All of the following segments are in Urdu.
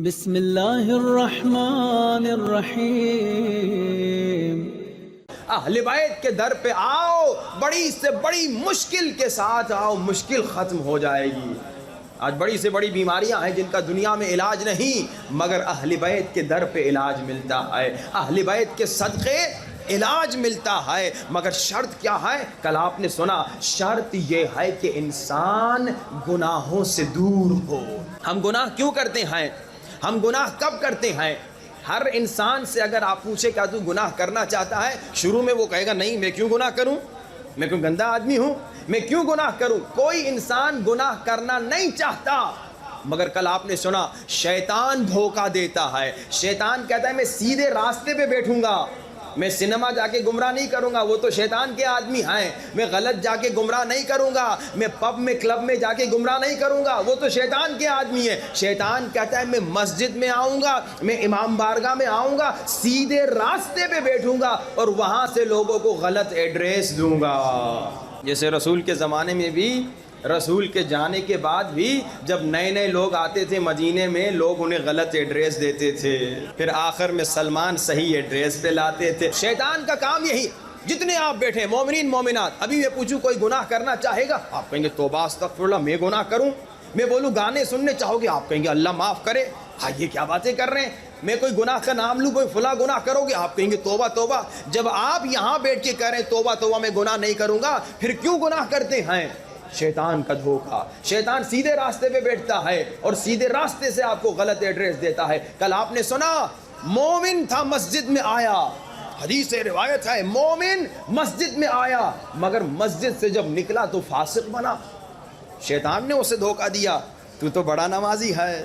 بسم اللہ الرحمن الرحیم۔ اہل بیت کے در پہ آؤ، بڑی سے بڑی مشکل کے ساتھ آؤ، مشکل ختم ہو جائے گی۔ آج بڑی سے بڑی بیماریاں ہیں جن کا دنیا میں علاج نہیں، مگر اہل بیت کے در پہ علاج ملتا ہے، اہل بیت کے صدقے علاج ملتا ہے۔ مگر شرط کیا ہے؟ کل آپ نے سنا، شرط یہ ہے کہ انسان گناہوں سے دور ہو۔ ہم گناہ کیوں کرتے ہیں؟ ہم گناہ کب کرتے ہیں؟ ہر انسان سے اگر آپ پوچھے کیا تو گناہ کرنا چاہتا ہے، شروع میں وہ کہے گا نہیں، میں کیوں گناہ کروں، میں کوئی گندا آدمی ہوں، میں کیوں گناہ کروں۔ کوئی انسان گناہ کرنا نہیں چاہتا، مگر کل آپ نے سنا شیطان دھوکہ دیتا ہے۔ شیطان کہتا ہے میں سیدھے راستے پہ بیٹھوں گا، میں سنیما جا کے گمراہ نہیں کروں گا، وہ تو شیطان کے آدمی ہیں۔ میں غلط جا کے گمراہ نہیں کروں گا، میں پب میں کلب میں جا کے گمراہ نہیں کروں گا، وہ تو شیطان کے آدمی ہے۔ شیطان کہتا ہے میں مسجد میں آؤں گا، میں امام بارگاہ میں آؤں گا، سیدھے راستے پہ بیٹھوں گا اور وہاں سے لوگوں کو غلط ایڈریس دوں گا۔ جیسے رسول کے زمانے میں بھی، رسول کے جانے کے بعد بھی جب نئے نئے لوگ آتے تھے مدینے میں، لوگ انہیں غلط ایڈریس دیتے تھے، پھر آخر میں سلمان صحیح ایڈریس پہ لاتے تھے۔ شیطان کا کام یہی، جتنے آپ بیٹھے مومنین مومنات، ابھی میں پوچھوں کوئی گناہ کرنا چاہے گا؟ آپ کہیں گے توبہ استغفر اللہ، میں گناہ کروں؟ میں بولوں گانے سننے چاہو گے؟ آپ کہیں گے اللہ معاف کرے، ہاں یہ کیا باتیں کر رہے ہیں۔ میں کوئی گناہ کا نام لوں، کوئی فلاں گناہ کرو گے؟ آپ کہیں گے توبہ توبہ۔ جب آپ یہاں بیٹھ کے کہہ رہے ہیں توبہ توبہ میں گناہ نہیں کروں گا، پھر کیوں گناہ کرتے ہیں؟ شیطان کا دھوکہ۔ شیطان سیدھے راستے پہ بیٹھتا ہے اور سیدھے راستے سے آپ کو غلط ایڈریس دیتا ہے۔ کل آپ نے سنا مومن تھا مسجد میں آیا، حدیث روایت ہے مومن مسجد میں آیا، مگر مسجد سے جب نکلا تو فاسق بنا۔ شیطان نے اسے دھوکہ دیا، تو تو بڑا نمازی ہے،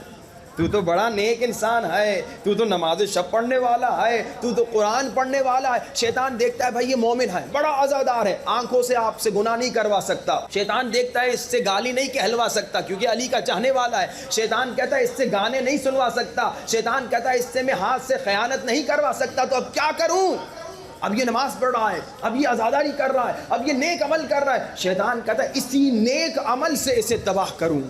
تو تو بڑا نیک انسان ہے، تو تو نماز شب پڑھنے والا ہے، تو تو قرآن پڑھنے والا ہے۔ شیطان دیکھتا ہے بھائی یہ مومن ہے، بڑا عزادار ہے، آنکھوں سے آپ سے گناہ نہیں کروا سکتا۔ شیطان دیکھتا ہے اس سے گالی نہیں کہلوا سکتا کیونکہ علی کا چاہنے والا ہے۔ شیطان کہتا ہے اس سے گانے نہیں سنوا سکتا۔ شیطان کہتا ہے اس سے میں ہاتھ سے خیانت نہیں کروا سکتا، تو اب کیا کروں؟ اب یہ نماز پڑھ رہا ہے، اب یہ عزاداری کر رہا ہے، اب یہ نیک عمل کر رہا ہے۔ شیطان کہتا ہے اسی نیک عمل سے اسے تباہ کروں،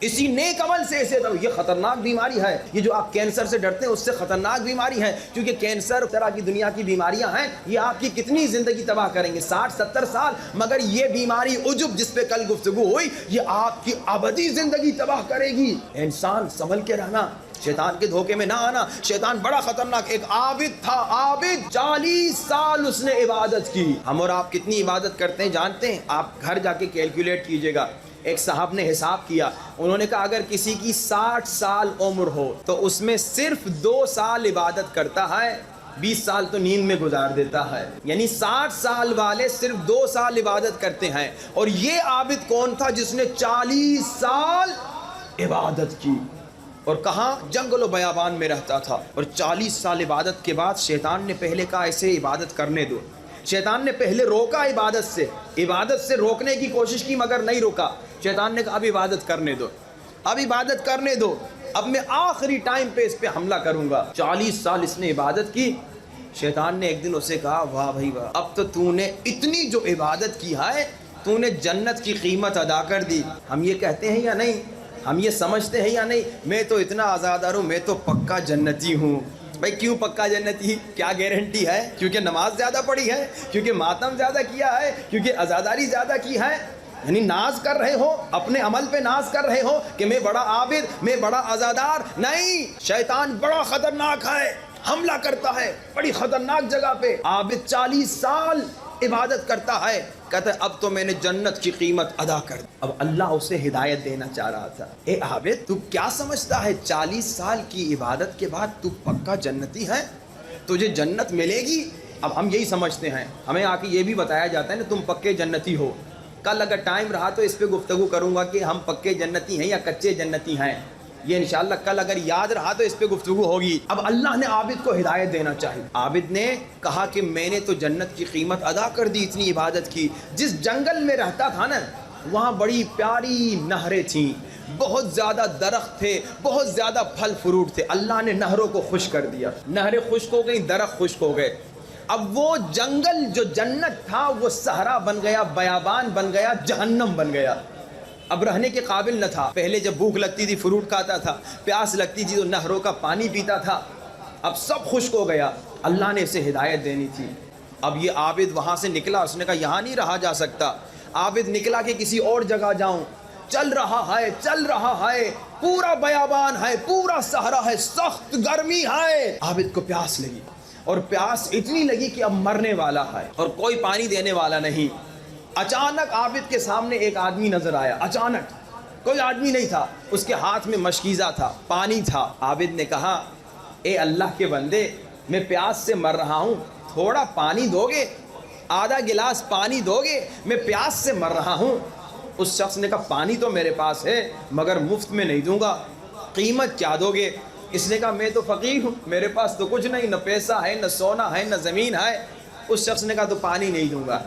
اسی نیک عمل سے اسے تو یہ خطرناک بیماری ہے۔ یہ جو آپ کینسر سے ڈرتے ہیں اس سے خطرناک بیماری ہے، کیونکہ کینسر طرح کی دنیا کی بیماریاں ہیں، یہ آپ کی کتنی زندگی تباہ کریں گے، 60-70 سال، مگر یہ بیماری عجب جس پہ کل گفتگو ہوئی، یہ آپ کی ابدی زندگی تباہ کرے گی۔ انسان سنبھل کے رہنا، شیطان کے دھوکے میں نہ آنا۔ شیطان بڑا خطرناک۔ ایک عابد تھا، عابد 40 سال اس نے عبادت کی۔ ہم اور آپ کتنی عبادت کرتے ہیں جانتے ہیں؟ آپ گھر جا کے کیلکولیٹ کیجئے گا۔ ایک صاحب نے حساب کیا، انہوں نے کہا اگر کسی کی 60 سال عمر ہو تو اس میں صرف 2 سال عبادت کرتا ہے، 20 سال تو نیند میں گزار دیتا ہے۔ یعنی 60 سال والے صرف 2 سال عبادت کرتے ہیں، اور یہ عابد کون تھا جس نے 40 سال عبادت کی، اور کہاں؟ جنگل و بیابان میں رہتا تھا، اور 40 سال عبادت کے بعد شیطان نے پہلے کہا اسے عبادت کرنے دو۔ شیطان نے پہلے روکا عبادت سے روکنے کی کوشش کی مگر نہیں روکا۔ شیطان نے کہا اب عبادت کرنے دو، اب عبادت کرنے دو، اب میں آخری ٹائم پہ اس پہ حملہ کروں گا۔ 40 سال اس نے عبادت کی۔ شیطان نے ایک دن اسے کہا واہ بھائی واہ، اب تو نے اتنی جو عبادت کی ہے، تو نے جنت کی قیمت ادا کر دی۔ ہم یہ کہتے ہیں یا نہیں؟ ہم یہ سمجھتے ہیں یا نہیں؟ میں تو اتنا آزادار ہوں، میں تو پکا جنتی ہوں۔ بھائی کیوں پکا جنتی؟ کیا گارنٹی ہے؟ کیونکہ نماز زیادہ پڑھی ہے، کیونکہ ماتم زیادہ کیا ہے، کیونکہ عزاداری زیادہ کی ہے؟ یعنی ناز کر رہے ہو، اپنے عمل پہ ناز کر رہے ہو کہ میں بڑا عابد، میں بڑا عزادار؟ نہیں، شیطان بڑا خطرناک ہے، حملہ کرتا ہے بڑی خطرناک جگہ پہ۔ عابد 40 سال عبادت کرتا ہے، کہتا ہے اب تو میں نے جنت کی قیمت ادا کر دی۔ اب اللہ اسے ہدایت دینا چاہ رہا تھا، اے عابد تو کیا سمجھتا ہے 40 سال کی عبادت کے بعد تو پکا جنتی ہے، تجھے جنت ملے گی؟ اب ہم یہی سمجھتے ہیں، ہمیں آ کے یہ بھی بتایا جاتا ہے نا تم پکے جنتی ہو۔ کل اگر ٹائم رہا تو اس پہ گفتگو کروں گا کہ ہم پکے جنتی ہیں یا کچے جنتی ہیں، یہ انشاءاللہ کل اگر یاد رہا تو اس پہ گفتگو ہوگی۔ اب اللہ نے عابد کو ہدایت دینا چاہیے۔ عابد نے کہا کہ میں نے تو جنت کی قیمت ادا کر دی، اتنی عبادت کی۔ جس جنگل میں رہتا تھا نا، وہاں بڑی پیاری نہریں تھیں، بہت زیادہ درخت تھے، بہت زیادہ پھل فروٹ تھے۔ اللہ نے نہروں کو خشک کر دیا، نہریں خشک ہو گئیں، درخت خشک ہو گئے۔ اب وہ جنگل جو جنت تھا وہ صحرا بن گیا، بیابان بن گیا، جہنم بن گیا۔ اب رہنے کے قابل نہ تھا. پہلے جب بھوک لگتی تھی فروٹ کھاتا تھا, پیاس لگتی تھی تو نہروں کا پانی پیتا تھا. اب سب خشک ہو گیا. اللہ نے اسے ہدایت دینی تھی. اب یہ عابد وہاں سے نکلا, اس نے کہا یہاں نہیں رہا جا سکتا. عابد نکلا کہ کسی اور جگہ جاؤں. چل رہا ہے, پورا بیابان ہے, پورا صحرا ہے, سخت گرمی ہے. عابد کو پیاس لگی, اور پیاس اتنی لگی کہ اب مرنے والا ہے اور کوئی پانی دینے والا نہیں. اچانک عابد کے سامنے ایک آدمی نظر آیا. اچانک کوئی آدمی نہیں تھا, اس کے ہاتھ میں مشکیزہ تھا, پانی تھا. عابد نے کہا اے اللہ کے بندے, میں پیاس سے مر رہا ہوں, تھوڑا پانی دو گے؟ آدھا گلاس پانی دو گے؟ میں پیاس سے مر رہا ہوں. اس شخص نے کہا پانی تو میرے پاس ہے مگر مفت میں نہیں دوں گا, قیمت کیا دو گے؟ اس نے کہا میں تو فقیر ہوں, میرے پاس تو کچھ نہیں, نہ پیسہ ہے, نہ سونا ہے, نہ زمین ہے. اس شخص نے کہا تو پانی نہیں دوں گا.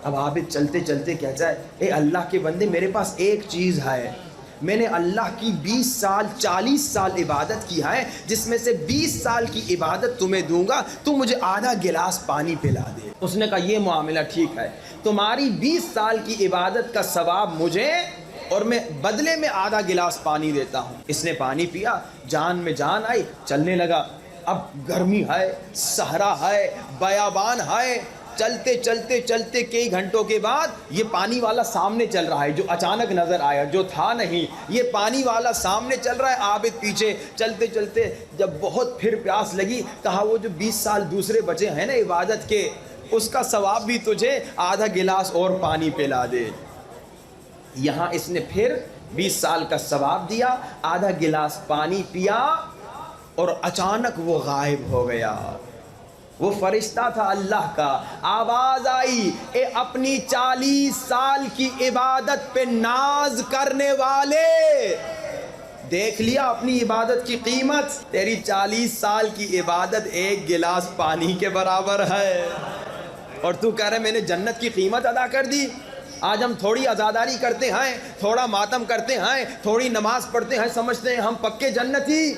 اب عابد چلتے چلتے کہتا ہے اے اللہ کے بندے, میرے پاس ایک چیز ہے, میں نے اللہ کی 20 سال 40 سال عبادت کی ہے, جس میں سے 20 سال کی عبادت تمہیں دوں گا, تو مجھے آدھا گلاس پانی پلا دے. اس نے کہا یہ معاملہ ٹھیک ہے, تمہاری 20 سال کی عبادت کا ثواب مجھے, اور میں بدلے میں آدھا گلاس پانی دیتا ہوں. اس نے پانی پیا, جان میں جان آئی, چلنے لگا. اب گرمی ہے, صحرا ہے, بیابان ہے. چلتے چلتے چلتے کئی گھنٹوں کے بعد یہ پانی والا سامنے چل رہا ہے, جو اچانک نظر آیا, جو تھا نہیں. یہ پانی والا سامنے چل رہا ہے, عابد پیچھے. چلتے چلتے جب بہت پھر پیاس لگی, کہا وہ جو 20 سال دوسرے بچے ہیں نا عبادت کے, اس کا ثواب بھی تجھے آدھا گلاس اور پانی پلا دے. یہاں اس نے پھر 20 سال کا ثواب دیا, آدھا گلاس پانی پیا, اور اچانک وہ غائب ہو گیا. وہ فرشتہ تھا اللہ کا. آواز آئی اے اپنی 40 سال کی عبادت پہ ناز کرنے والے, دیکھ لیا اپنی عبادت کی قیمت؟ تیری 40 سال کی عبادت ایک گلاس پانی کے برابر ہے, اور تو کہہ رہے میں نے جنت کی قیمت ادا کر دی. آج ہم تھوڑی عزاداری کرتے ہیں, تھوڑا ماتم کرتے ہیں, تھوڑی نماز پڑھتے ہیں, سمجھتے ہیں ہم پکے جنتی.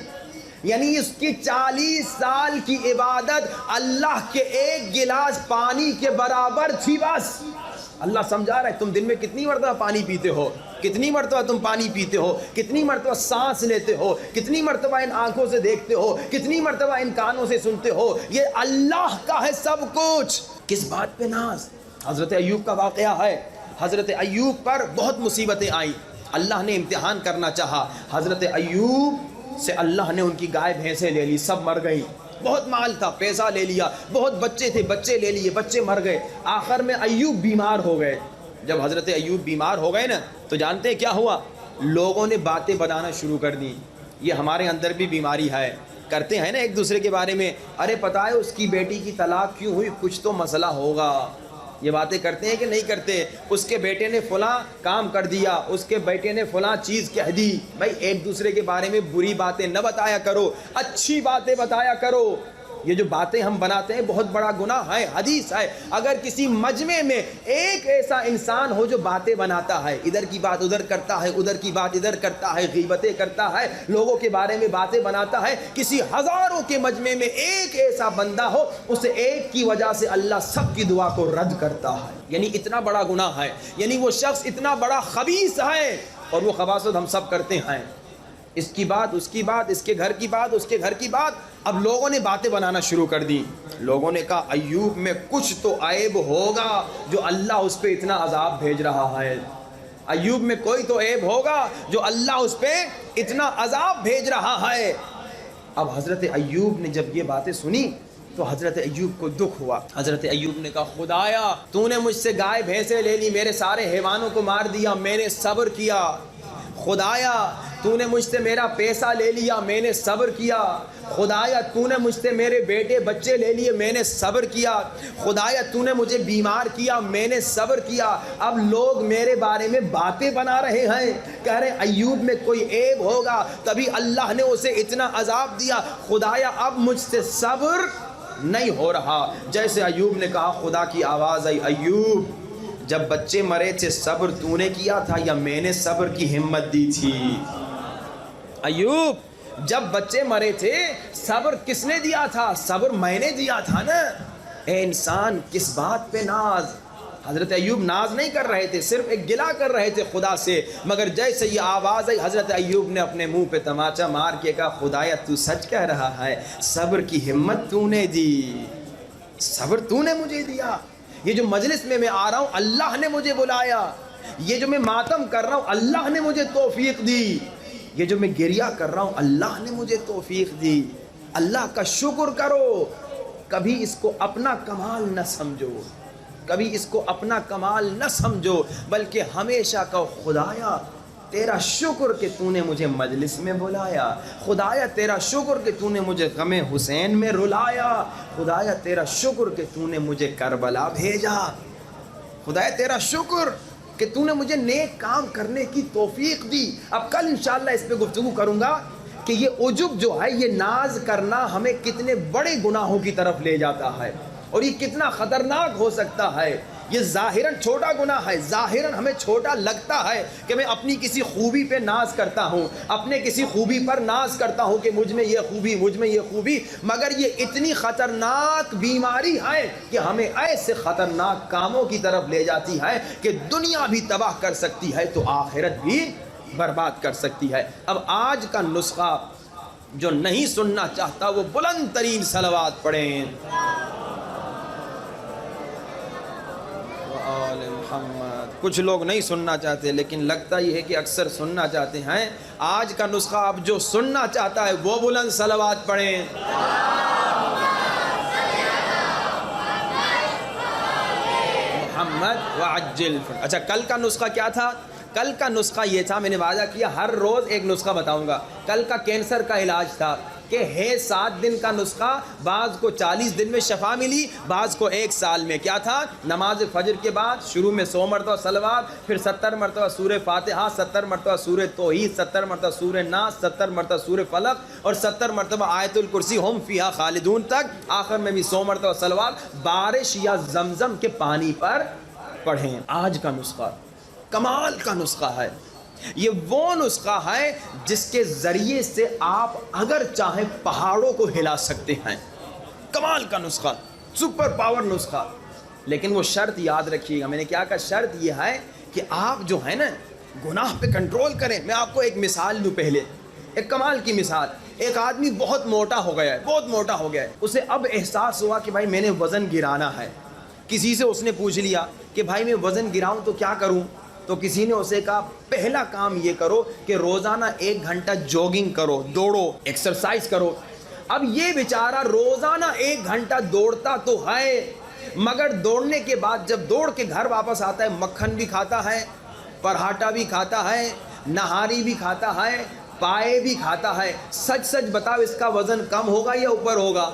یعنی اس کی 40 سال کی عبادت اللہ کے ایک گلاس پانی کے برابر تھی بس. اللہ سمجھا رہا ہے تم دن میں کتنی مرتبہ پانی پیتے ہو, کتنی مرتبہ تم پانی پیتے ہو, کتنی مرتبہ سانس لیتے ہو, کتنی مرتبہ ان آنکھوں سے دیکھتے ہو, کتنی مرتبہ ان کانوں سے سنتے ہو. یہ اللہ کا ہے سب کچھ. کس بات پہ ناز؟ حضرت ایوب کا واقعہ ہے. حضرت ایوب پر بہت مصیبتیں آئیں, اللہ نے امتحان کرنا چاہا. حضرت ایوب سے اللہ نے ان کی گائے بھینسیں لے لی, سب مر گئی. بہت مال تھا, پیسہ لے لیا, بہت بچے تھے, بچے لے لیے, بچے مر گئے. آخر میں ایوب بیمار ہو گئے. جب حضرت ایوب بیمار ہو گئے نا, تو جانتے ہیں کیا ہوا؟ لوگوں نے باتیں بنانا شروع کر دی. یہ ہمارے اندر بھی بیماری ہے, کرتے ہیں نا ایک دوسرے کے بارے میں, ارے پتہ ہے اس کی بیٹی کی طلاق کیوں ہوئی, کچھ تو مسئلہ ہوگا. یہ باتیں کرتے ہیں کہ نہیں کرتے؟ اس کے بیٹے نے فلاں کام کر دیا, اس کے بیٹے نے فلاں چیز کہہ دی. بھائی ایک دوسرے کے بارے میں بری باتیں نہ بتایا کرو, اچھی باتیں بتایا کرو. یہ جو باتیں ہم بناتے ہیں بہت بڑا گناہ ہے. حدیث ہے اگر کسی مجمع میں ایک ایسا انسان ہو جو باتیں بناتا ہے, ادھر کی بات ادھر کرتا ہے, ادھر کی بات ادھر کرتا ہے, غیبتیں کرتا ہے, لوگوں کے بارے میں باتیں بناتا ہے, کسی ہزاروں کے مجمع میں ایک ایسا بندہ ہو, اسے ایک کی وجہ سے اللہ سب کی دعا کو رد کرتا ہے. یعنی اتنا بڑا گناہ ہے, یعنی وہ شخص اتنا بڑا خبیث ہے, اور وہ خباثت ہم سب کرتے ہیں. اس کی بات, اس کی بات, اس کے گھر کی بات, اس کے گھر کی بات. اب لوگوں نے باتیں بنانا شروع کر دی. لوگوں نے کہا ایوب میں کچھ تو عیب ہوگا جو اللہ اس پہ اتنا عذاب بھیج رہا ہے. ایوب میں کوئی تو عیب ہوگا جو اللہ اس پہ اتنا عذاب بھیج رہا ہے. اب حضرت ایوب نے جب یہ باتیں سنی تو حضرت ایوب کو دکھ ہوا. حضرت ایوب نے کہا خدایا تو نے مجھ سے گائے بھینسیں لے لی, میرے سارے حیوانوں کو مار دیا, میں نے صبر کیا. خدایا تو نے مجھ سے میرا پیسہ لے لیا, میں نے صبر کیا. خدایا تو نے مجھ سے میرے بیٹے بچے لے لیے, میں نے صبر کیا. خدایا تو نے مجھے بیمار کیا, میں نے صبر کیا. اب لوگ میرے بارے میں باتیں بنا رہے ہیں, کہہ رہے ایوب میں کوئی عیب ہوگا تبھی اللہ نے اسے اتنا عذاب دیا. خدایا اب مجھ سے صبر نہیں ہو رہا. جیسے ایوب نے کہا خدا کی آواز آئی, ایوب جب بچے مرے تھے صبر تو نے کیا تھا یا میں نے صبر کی ہمت دی تھی؟ ایوب جب بچے مرے تھے صبر کس نے دیا تھا؟ صبر میں نے دیا تھا نا. اے انسان کس بات پہ ناز, حضرت ایوب ناز نہیں کر رہے تھے، صرف ایک گلا کر رہے تھے خدا سے، مگر جیسے یہ آواز آئی حضرت ایوب نے اپنے منہ پہ تماچا مار کے کہا خدایا تو سچ کہہ رہا ہے، صبر کی ہمت تو نے دی، صبر تو نے مجھے دیا، یہ جو مجلس میں آ رہا ہوں اللہ نے مجھے بلایا، یہ جو میں ماتم کر رہا ہوں اللہ نے مجھے توفیق دی، یہ جو میں گریہ کر رہا ہوں اللہ نے مجھے توفیق دی، اللہ کا شکر کرو، کبھی اس کو اپنا کمال نہ سمجھو، کبھی اس کو اپنا کمال نہ سمجھو، بلکہ ہمیشہ کہو خدایا تیرا شکر کہ تو نے مجھے مجلس میں بلایا، خدایا تیرا شکر کہ تو نے مجھے غم حسین میں رلایا، خدایا تیرا شکر کہ تو نے مجھے کربلا بھیجا، خدایا تیرا شکر کہ تو نے مجھے نیک کام کرنے کی توفیق دی۔ اب کل انشاءاللہ اس پہ گفتگو کروں گا کہ یہ عجب جو ہے، یہ ناز کرنا ہمیں کتنے بڑے گناہوں کی طرف لے جاتا ہے اور یہ کتنا خطرناک ہو سکتا ہے۔ یہ ظاہراً چھوٹا گناہ ہے، ظاہراً ہمیں چھوٹا لگتا ہے کہ میں اپنی کسی خوبی پہ ناز کرتا ہوں، اپنے کسی خوبی پر ناز کرتا ہوں کہ مجھ میں یہ خوبی، مجھ میں یہ خوبی، مگر یہ اتنی خطرناک بیماری ہے کہ ہمیں ایسے خطرناک کاموں کی طرف لے جاتی ہے کہ دنیا بھی تباہ کر سکتی ہے تو آخرت بھی برباد کر سکتی ہے۔ اب آج کا نسخہ جو نہیں سننا چاہتا وہ بلند ترین صلوات پڑھیں۔ محمد۔ کچھ لوگ نہیں سننا چاہتے لیکن لگتا یہ ہے کہ اکثر سننا چاہتے ہیں۔ آج کا نسخہ اب جو سننا چاہتا ہے وہ بلند صلوات پڑھیں۔ محمد وعجل۔ اچھا کل کا نسخہ کیا تھا؟ کل کا نسخہ یہ تھا، میں نے وعدہ کیا ہر روز ایک نسخہ بتاؤں گا۔ کل کا کینسر کا علاج تھا کہ ہے 7 دن کا نسخہ، بعض کو 40 دن میں شفا ملی، بعض کو 1 سال میں۔ کیا تھا؟ نماز فجر کے بعد شروع میں 100 مرتبہ صلوات، پھر 70 مرتبہ سورہ فاتحہ، 70 مرتبہ سورہ توحید، 70 مرتبہ سورہ ناس، 70 مرتبہ سورہ فلق اور 70 مرتبہ آیت الکرسی ہم فیہا خالدون تک، آخر میں بھی 100 مرتبہ صلوات بارش یا زمزم کے پانی پر پڑھیں۔ آج کا نسخہ کمال کا نسخہ ہے، یہ وہ نسخہ ہے جس کے ذریعے سے آپ اگر چاہیں پہاڑوں کو ہلا سکتے ہیں۔ کمال کا نسخہ، سپر پاور نسخہ، لیکن وہ شرط یاد رکھیے گا۔ میں نے کیا کہا؟ شرط یہ ہے کہ آپ جو ہے نا گناہ پہ کنٹرول کریں۔ میں آپ کو ایک مثال دوں، پہلے ایک کمال کی مثال۔ ایک آدمی بہت موٹا ہو گیا ہے، بہت موٹا ہو گیا ہے، اسے اب احساس ہوا کہ بھائی میں نے وزن گرانا ہے۔ کسی سے اس نے پوچھ لیا کہ بھائی میں وزن گراؤں تو کیا کروں؟ تو کسی نے اسے کہا پہلا کام یہ کرو کہ روزانہ 1 گھنٹہ جوگنگ کرو، دوڑو، ایکسرسائز کرو۔ اب یہ بیچارہ روزانہ 1 گھنٹہ دوڑتا تو ہے، مگر دوڑنے کے بعد جب دوڑ کے گھر واپس آتا ہے مکھن بھی کھاتا ہے، پراٹھا بھی کھاتا ہے، نہاری بھی کھاتا ہے، پائے بھی کھاتا ہے۔ سچ سچ بتاؤ اس کا وزن کم ہوگا یا اوپر ہوگا؟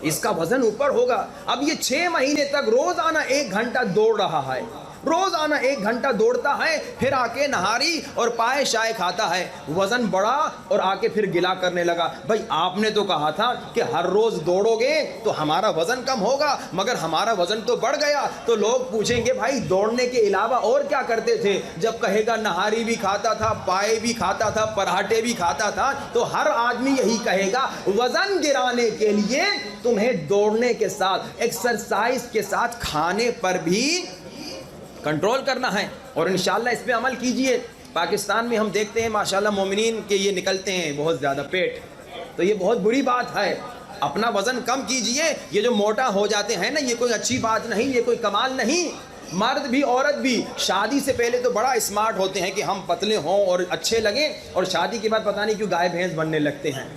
اس کا وزن اوپر ہوگا۔ اب یہ 6 مہینے تک روزانہ 1 گھنٹہ دوڑ رہا ہے، روزانہ 1 گھنٹہ دوڑتا ہے، پھر آ کے نہاری اور پائے شائے کھاتا ہے، وزن بڑھا اور آ کے پھر گلا کرنے لگا، بھائی آپ نے تو کہا تھا کہ ہر روز دوڑو گے تو ہمارا وزن کم ہوگا، مگر ہمارا وزن تو بڑھ گیا۔ تو لوگ پوچھیں گے بھائی دوڑنے کے علاوہ اور کیا کرتے تھے؟ جب کہے گا نہاری بھی کھاتا تھا، پائے بھی کھاتا تھا، پراٹھے بھی کھاتا تھا، تو ہر آدمی یہی کہے گا وزن گرانے کے لیے تمہیں دوڑنے کے ساتھ، ایکسرسائز کے ساتھ کھانے پر بھی کنٹرول کرنا ہے، اور انشاءاللہ اس پہ عمل کیجئے۔ پاکستان میں ہم دیکھتے ہیں ماشاءاللہ مومنین کے یہ نکلتے ہیں بہت زیادہ پیٹ، تو یہ بہت بری بات ہے۔ اپنا وزن کم کیجئے۔ یہ جو موٹا ہو جاتے ہیں نا، یہ کوئی اچھی بات نہیں، یہ کوئی کمال نہیں۔ مرد بھی عورت بھی شادی سے پہلے تو بڑا اسمارٹ ہوتے ہیں کہ ہم پتلے ہوں اور اچھے لگیں، اور شادی کے بعد پتہ نہیں کیوں گائے بھینس بننے لگتے ہیں۔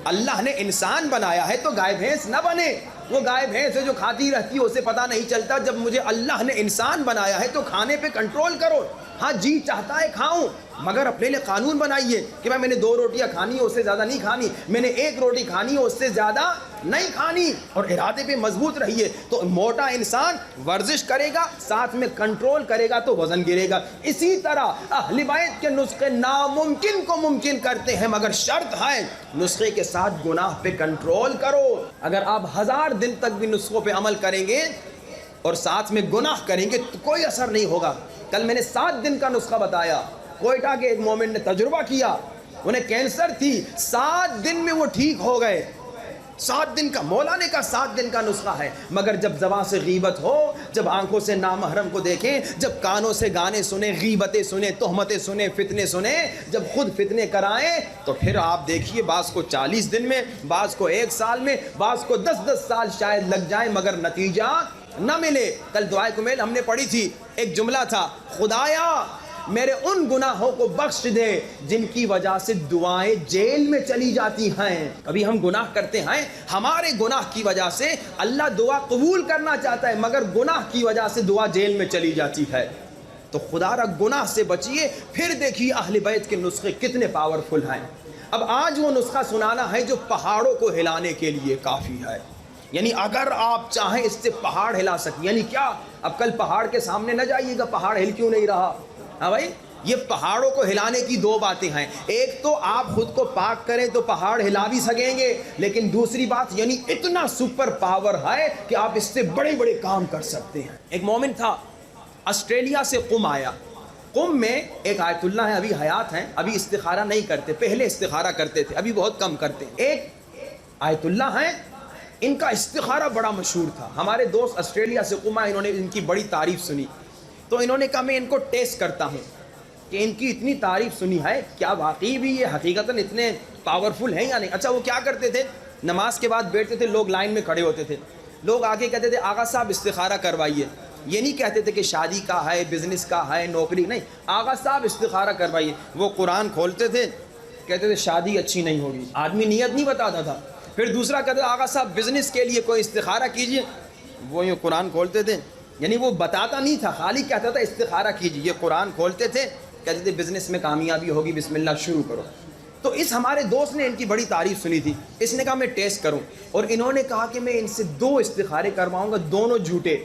اللہ نے انسان بنایا ہے تو گائے بھینس نہ بنے۔ وہ گائے بھینس ہے جو کھاتی رہتی ہے، اسے پتہ نہیں چلتا جب مجھے اللہ نے انسان بنایا ہے تو کھانے پہ کنٹرول کرو۔ ہاں جی چاہتا ہے کھاؤں، مگر اپنے لیے قانون بنائیے کہ میں نے 2 روٹیاں کھانی ہے، اس سے زیادہ نہیں کھانی، میں نے 1 روٹی کھانی ہے، اس سے زیادہ نہیں کھانی، اور ارادے پہ مضبوط رہیے۔ تو موٹا انسان ورزش کرے گا، ساتھ میں کنٹرول کرے گا تو وزن گرے گا۔ اسی طرح اہل بیت کے نسخے ناممکن کو ممکن کرتے ہیں، مگر شرط ہے نسخے کے ساتھ گناہ پہ کنٹرول کرو۔ اگر آپ 1000 دن تک بھی نسخوں پہ عمل کریں گے اور ساتھ میں گناہ کریں گے تو کوئی اثر نہیں ہوگا۔ کل میں نے 7 دن کا نسخہ بتایا، کوئٹہ کے ایک مومن نے تجربہ کیا، انہیں کینسر تھی، 7 دن میں وہ ٹھیک ہو گئے۔ 7 دن کا، مولانے کا 7 دن کا نسخہ ہے، مگر جب زبان سے غیبت ہو، جب آنکھوں سے نامحرم کو دیکھیں، جب کانوں سے گانے سنیں، غیبتیں سنیں، تہمتیں سنیں، فتنے سنیں، جب خود فتنے کرائیں، تو پھر آپ دیکھیے بعض کو 40 دن میں، بعض کو 1 سال میں، بعض کو 10 سال شاید لگ جائیں مگر نتیجہ نہ ملے۔ کل دعائے کمیل ہم نے پڑھی تھی، ایک جملہ تھا، خدایا میرے ان گناہوں کو بخش دے جن کی وجہ سے دعائیں جیل میں چلی جاتی ہیں۔ کبھی ہم گناہ کرتے ہیں، ہمارے گناہ کی وجہ سے اللہ دعا قبول کرنا چاہتا ہے مگر گناہ کی وجہ سے دعا جیل میں چلی جاتی ہے۔ تو خدا را گناہ سے بچیے، پھر دیکھیے اہل بیت کے نسخے کتنے پاورفل ہیں۔ اب آج وہ نسخہ سنانا ہے جو پہاڑوں کو ہلانے کے لیے کافی ہے، یعنی اگر آپ چاہیں اس سے پہاڑ ہلا سکیں، یعنی کیا؟ اب کل پہاڑ کے سامنے نہ جائیے گا پہاڑ ہل کیوں نہیں رہا۔ ہاں بھائی، یہ پہاڑوں کو ہلانے کی 2 باتیں ہیں، ایک تو آپ خود کو پاک کریں تو پہاڑ ہلا بھی سکیں گے، لیکن دوسری بات یعنی اتنا سپر پاور ہے کہ آپ اس سے بڑے بڑے کام کر سکتے ہیں۔ ایک مومن تھا، آسٹریلیا سے قم آیا، قم میں ایک آیت اللہ ہے، ابھی حیات ہیں، ابھی استخارہ نہیں کرتے، پہلے استخارہ کرتے تھے، ابھی بہت کم کرتے ہیں۔ ایک آیت اللہ ہیں، ان کا استخارہ بڑا مشہور تھا۔ ہمارے دوست آسٹریلیا سے قم آئے، انہوں نے ان کی بڑی تعریف سنی، تو انہوں نے کہا میں ان کو ٹیسٹ کرتا ہوں کہ ان کی اتنی تعریف سنی ہے، کیا واقعی بھی یہ حقیقتاً اتنے پاورفل ہیں یا نہیں۔ اچھا وہ کیا کرتے تھے، نماز کے بعد بیٹھتے تھے، لوگ لائن میں کھڑے ہوتے تھے، لوگ آگے کہتے تھے آغا صاحب استخارہ کروائیے، یہ نہیں کہتے تھے کہ شادی کا ہے، بزنس کا ہے، نوکری، نہیں، آغا صاحب استخارہ کروائیے۔ وہ قرآن کھولتے تھے، کہتے تھے شادی اچھی نہیں ہوگی، آدمی نیت نہیں بتاتا تھا، پھر دوسرا کہتے تھے آغا صاحب بزنس کے لیے کوئی استخارہ کیجئے، وہ یوں قرآن کھولتے تھے، یعنی وہ بتاتا نہیں تھا، خالی کہتا تھا استخارہ کیجئے، یہ قرآن کھولتے تھے، کہتے تھے بزنس میں کامیابی ہوگی، بسم اللہ شروع کرو۔ تو اس ہمارے دوست نے ان کی بڑی تعریف سنی تھی، اس نے کہا میں ٹیسٹ کروں، اور انہوں نے کہا کہ میں ان سے 2 استخارے کرواؤں گا، دونوں جھوٹے،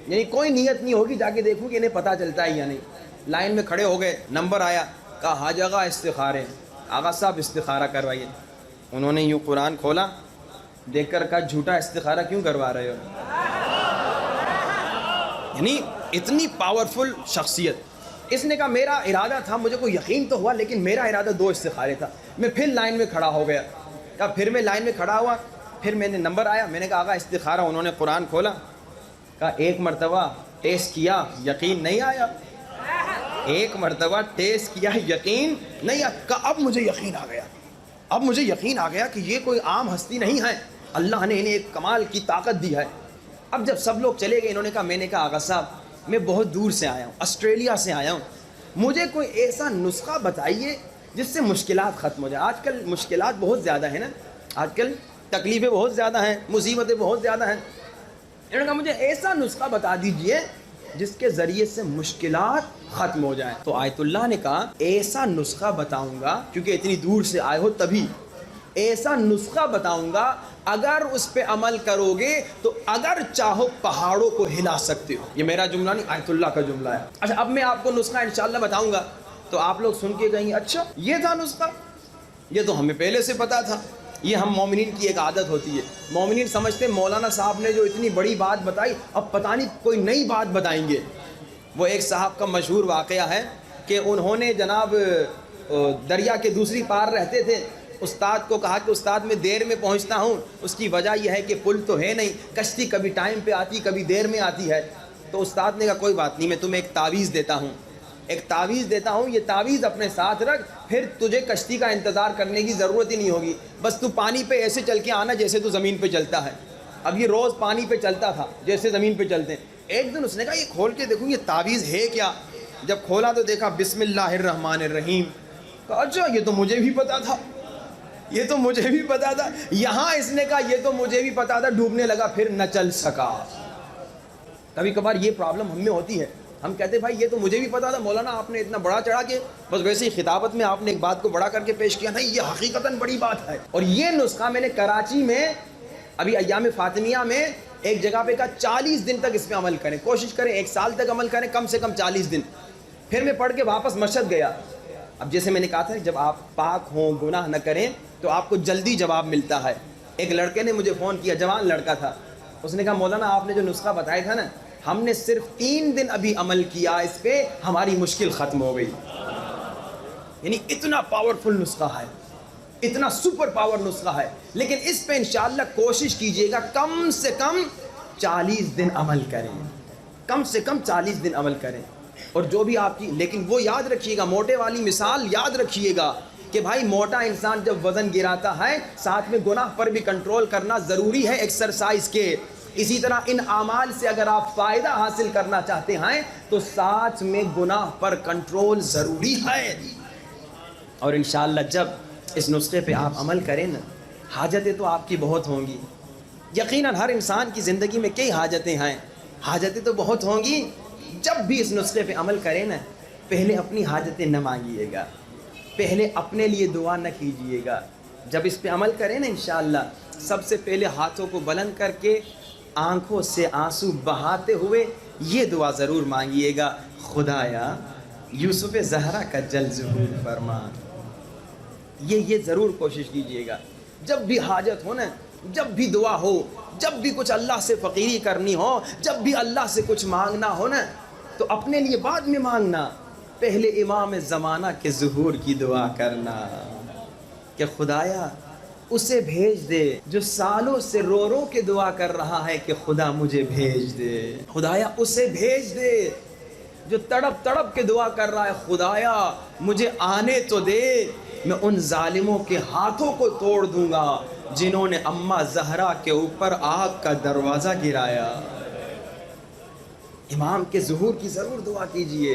یعنی کوئی نیت نہیں ہوگی، جا کے دیکھوں کہ انہیں پتہ چلتا ہے یا نہیں۔ لائن میں کھڑے ہو گئے، نمبر آیا، کہا حاج آغا استخارے، آغا صاحب استخارہ کروائیے۔ انہوں نے یوں قرآن کھولا، دیکھ کر کہا جھوٹا استخارہ کیوں کروا رہے ہو؟ یعنی اتنی پاورفل شخصیت۔ اس نے کہا میرا ارادہ تھا، مجھے کوئی یقین تو ہوا لیکن میرا ارادہ 2 استخارے تھا، میں پھر لائن میں کھڑا ہو گیا۔ کہا پھر میں لائن میں کھڑا ہوا، پھر میں نے نمبر آیا، میں نے کہا آغا استخارہ، انہوں نے قرآن کھولا، کہا 1 مرتبہ ٹیسٹ کیا، یقین نہیں آیا، 1 مرتبہ ٹیسٹ کیا، یقین نہیں آیا۔ کہا اب مجھے یقین آ گیا، اب مجھے یقین آ گیا کہ یہ کوئی عام ہستی نہیں ہے، اللہ نے انہیں ایک کمال کی طاقت دی ہے۔ اب جب سب لوگ چلے گئے، انہوں نے کہا میں نے کہا آغا صاحب میں بہت دور سے آیا ہوں، آسٹریلیا سے آیا ہوں، مجھے کوئی ایسا نسخہ بتائیے جس سے مشکلات ختم ہو جائے۔ آج کل مشکلات بہت زیادہ ہیں نا، آج کل تکلیفیں بہت زیادہ ہیں، مصیبتیں بہت زیادہ ہیں۔ انہوں نے کہا مجھے ایسا نسخہ بتا دیجئے جس کے ذریعے سے مشکلات ختم ہو جائیں۔ تو آیت اللہ نے کہا ایسا نسخہ بتاؤں گا، کیونکہ اتنی دور سے آئے ہو تبھی، ایسا نسخہ بتاؤں گا اگر اس پہ عمل کرو گے تو اگر چاہو پہاڑوں کو ہلا سکتے ہو۔ یہ میرا جملہ نہیں، آیت اللہ کا جملہ ہے۔ اچھا اب میں آپ کو نسخہ انشاءاللہ بتاؤں گا تو آپ لوگ سن کے کہیں گے اچھا یہ تھا نسخہ، یہ تو ہمیں پہلے سے پتا تھا۔ یہ ہم مومنین کی ایک عادت ہوتی ہے، مومنین سمجھتے ہیں مولانا صاحب نے جو اتنی بڑی بات بتائی اب پتہ نہیں کوئی نئی بات بتائیں گے۔ وہ ایک صاحب کا مشہور واقعہ ہے کہ انہوں نے جناب دریا کے دوسری پار رہتے تھے، استاد کو کہا کہ استاد میں دیر میں پہنچتا ہوں، اس کی وجہ یہ ہے کہ پل تو ہے نہیں، کشتی کبھی ٹائم پہ آتی کبھی دیر میں آتی ہے۔ تو استاد نے کہا کوئی بات نہیں، میں تمہیں ایک تعویذ دیتا ہوں، ایک تعویذ دیتا ہوں، یہ تعویذ اپنے ساتھ رکھ، پھر تجھے کشتی کا انتظار کرنے کی ضرورت ہی نہیں ہوگی، بس تو پانی پہ ایسے چل کے آنا جیسے تو زمین پہ چلتا ہے۔ اب یہ روز پانی پہ چلتا تھا جیسے زمین پہ چلتے ہیں۔ ایک دن اس نے کہا یہ کھول کے دیکھوں یہ تعویذ ہے کیا؟ جب کھولا تو دیکھا بسم اللہ الرحمن الرحیم۔ کہا اچھا یہ تو مجھے بھی پتا تھا، یہ تو مجھے بھی پتا تھا۔ یہاں اس نے کہا یہ تو مجھے بھی پتا تھا، ڈوبنے لگا پھر نہ چل سکا۔ کبھی کبھار یہ پرابلم ہم میں ہوتی ہے، ہم کہتے ہیں بھائی یہ تو مجھے بھی پتا تھا، مولانا آپ نے اتنا بڑا چڑھا کے بس ویسے ہی خطابت میں آپ نے ایک بات کو بڑا کر کے پیش کیا، نہیں یہ حقیقتاً بڑی بات ہے۔ اور یہ نسخہ میں نے کراچی میں ابھی ایام فاطمیہ میں ایک جگہ پہ کہا 40 دن تک اس پہ عمل کریں، کوشش کریں 1 سال تک عمل کریں، کم سے کم 40 دن۔ پھر میں پڑھ کے واپس مشہد گیا۔ اب جیسے میں نے کہا تھا جب آپ پاک ہوں گناہ نہ کریں تو آپ کو جلدی جواب ملتا ہے۔ ایک لڑکے نے مجھے فون کیا، جوان لڑکا تھا، اس نے کہا مولانا آپ نے جو نسخہ بتایا تھا نا، ہم نے صرف 3 دن ابھی عمل کیا اس پہ، ہماری مشکل ختم ہو گئی۔ یعنی اتنا پاورفل نسخہ ہے۔ اتنا سپر پاور نسخہ ہے، لیکن اس پہ انشاءاللہ کوشش کیجئے گا کم سے کم 40 دن عمل کریں، کم سے کم 40 دن عمل کریں. اور جو بھی آپ کی، لیکن وہ یاد رکھیے گا، موٹے والی مثال یاد رکھیے گا کہ بھائی موٹا انسان جب وزن گراتا ہے ساتھ میں گناہ پر بھی کنٹرول کرنا ضروری ہے ایکسرسائز کے. اسی طرح ان اعمال سے اگر آپ فائدہ حاصل کرنا چاہتے ہیں تو ساتھ میں گناہ پر کنٹرول ضروری ہے. اور انشاءاللہ جب اس نسخے پہ آپ عمل کریں نا، حاجتیں تو آپ کی بہت ہوں گی، یقیناً ہر انسان کی زندگی میں کئی حاجتیں ہیں، حاجتیں تو بہت ہوں گی. جب بھی اس نسخے پہ عمل کریں نا، پہلے اپنی حاجتیں نہ مانگیے گا، پہلے اپنے لیے دعا نہ کیجیے گا. جب اس پہ عمل کریں نا انشاءاللہ، سب سے پہلے ہاتھوں کو بلند کر کے آنکھوں سے آنسو بہاتے ہوئے یہ دعا ضرور مانگیے گا، خدایا یوسف زہرا کا جل ظہور فرما. یہ ضرور کوشش کیجیے گا. جب بھی حاجت ہو نا، جب بھی دعا ہو، جب بھی کچھ اللہ سے فقیری کرنی ہو، جب بھی اللہ سے کچھ مانگنا ہو نا، تو اپنے لیے بعد میں مانگنا، پہلے امام زمانہ کے ظہور کی دعا کرنا کہ خدایا اسے بھیج دے جو سالوں سے رو رو کے دعا کر رہا ہے کہ خدا مجھے بھیج دے. خدایا اسے بھیج دے جو تڑپ تڑپ کے دعا کر رہا ہے، خدایا مجھے آنے تو دے، میں ان ظالموں کے ہاتھوں کو توڑ دوں گا جنہوں نے اماں زہرا کے اوپر آگ کا دروازہ گرایا. امام کے ظہور کی ضرور دعا کیجئے،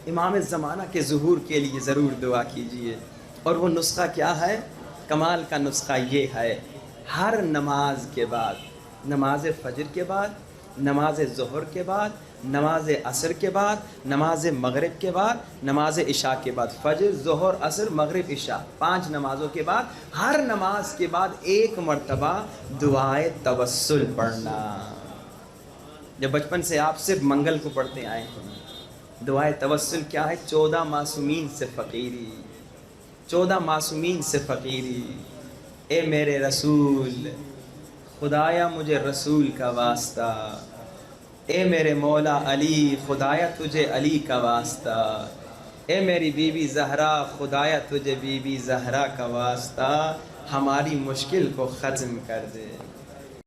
امام زمانہ کے ظہور کے لیے ضرور دعا کیجئے. اور وہ نسخہ کیا ہے؟ کمال کا نسخہ یہ ہے، ہر نماز کے بعد، نماز فجر کے بعد، نماز ظہر کے بعد، نماز عصر کے بعد، نماز مغرب کے بعد، نماز عشاء کے بعد، فجر ظہر عصر مغرب عشاء 5 نمازوں کے بعد، ہر نماز کے بعد ایک مرتبہ دعائے توسل پڑھنا. جب بچپن سے آپ صرف منگل کو پڑھتے آئے ہیں، دعائے توسل کیا ہے؟ 14 معصومین سے فقیری، 14 معصومین سے فقیری. اے میرے رسول، خدایا مجھے رسول کا واسطہ. اے میرے مولا علی، خدایا تجھے علی کا واسطہ. اے میری بی بی زہرا، خدایا تجھے بی بی زہرا کا واسطہ، ہماری مشکل کو ختم کر دے.